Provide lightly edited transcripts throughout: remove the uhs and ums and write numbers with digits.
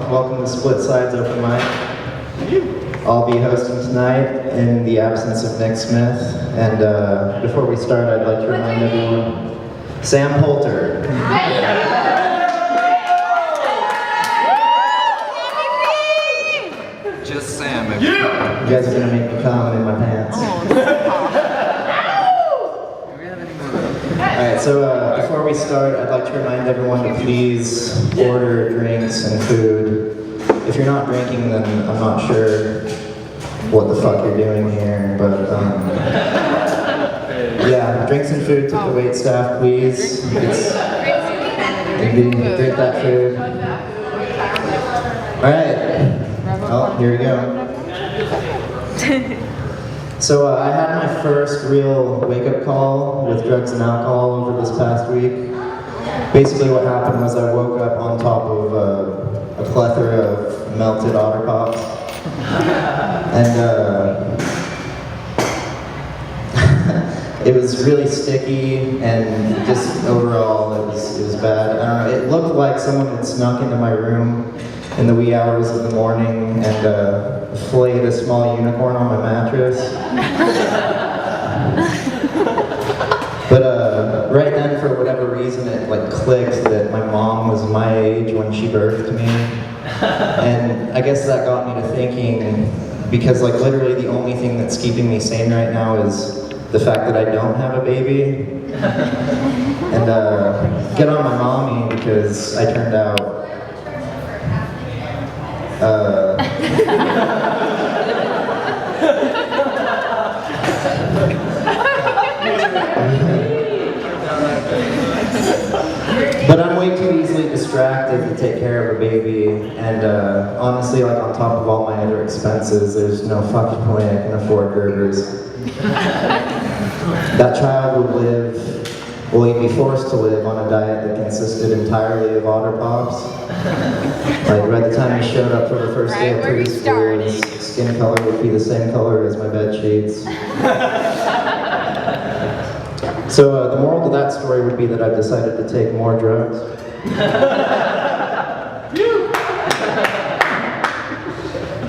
welcome to Split Sides Open Mic. I'll be hosting tonight in the absence of Nick Smith. And before we start, I'd like to remind everyone, Sam Poulter. Just Sam. You guys are gonna make me come in my pants. Alright, so before we start, I'd like to remind everyone to please order drinks and food. If you're not drinking, then I'm not sure what the fuck you're doing here, but yeah, drinks and food to the wait staff, please. Drink that food. Alright, well, here we go. So I had my first real wake-up call with drugs and alcohol over this past week. Basically what happened was I woke up on top of a plethora of melted Otter Pops. And it was really sticky, and just overall it was bad. I don't know, it looked like someone had snuck into my room in the wee hours of the morning and flayed a small unicorn on my mattress. But right then, for whatever reason, it like clicked that my mom was my age when she birthed me. And I guess that got me to thinking, because like literally the only thing that's keeping me sane right now is the fact that I don't have a baby. And get on my mommy, because I turned out but I'm way too easily distracted to take care of a baby, and honestly, like on top of all my other expenses, there's no fucking way I can afford Gerbers. That child would live, well, he'd be forced to live on a diet that consisted entirely of Otter Pops. Like, by the time he showed up for the first day of preschool, his skin color would be the same color as my bed sheets. So the moral to that story would be that I've decided to take more drugs.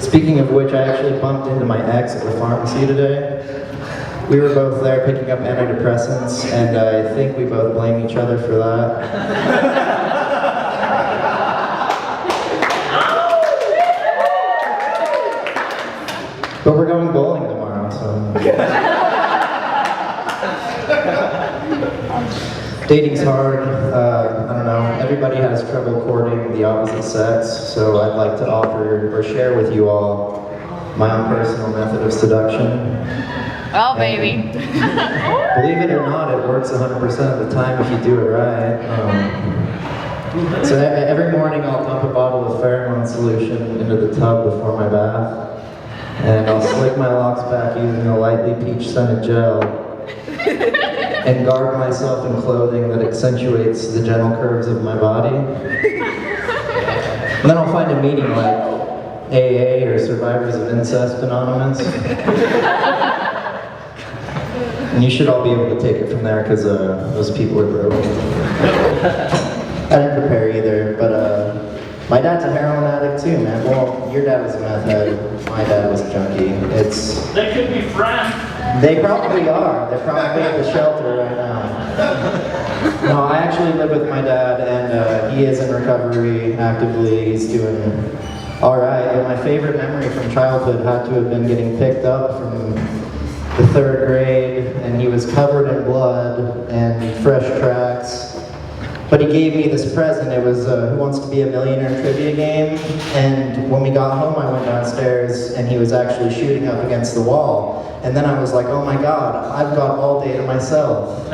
Speaking of which, I actually bumped into my ex at the pharmacy today. We were both there picking up antidepressants, and I think we both blame each other for that. But we're going bowling tomorrow, so... Dating's hard. I don't know. Everybody has trouble courting the opposite sex, so I'd like to offer or share with you all my own personal method of seduction. Oh, baby. Believe it or not, it works 100% of the time if you do it right. So every morning I'll dump a bottle of pheromone solution into the tub before my bath, and I'll slick my locks back using a lightly peach-scented gel, and garb myself in clothing that accentuates the gentle curves of my body. And then I'll find a meeting like AA or Survivors of Incest Anonymous. And you should all be able to take it from there, because those people are broken. I didn't prepare either, but my dad's a heroin addict too, man. Well, your dad was a meth head, my dad was a junkie. They could be friends. They probably are. They're probably at the shelter right now. No, I actually live with my dad, and he is in recovery actively. He's doing all right. But my favorite memory from childhood had to have been getting picked up from the 3rd grade, and he was covered in blood and fresh tracks. But he gave me this present. It was Who Wants to Be a Millionaire trivia game. And when we got home, I went downstairs, and he was actually shooting up against the wall. And then I was like, oh my God, I've got all day to myself.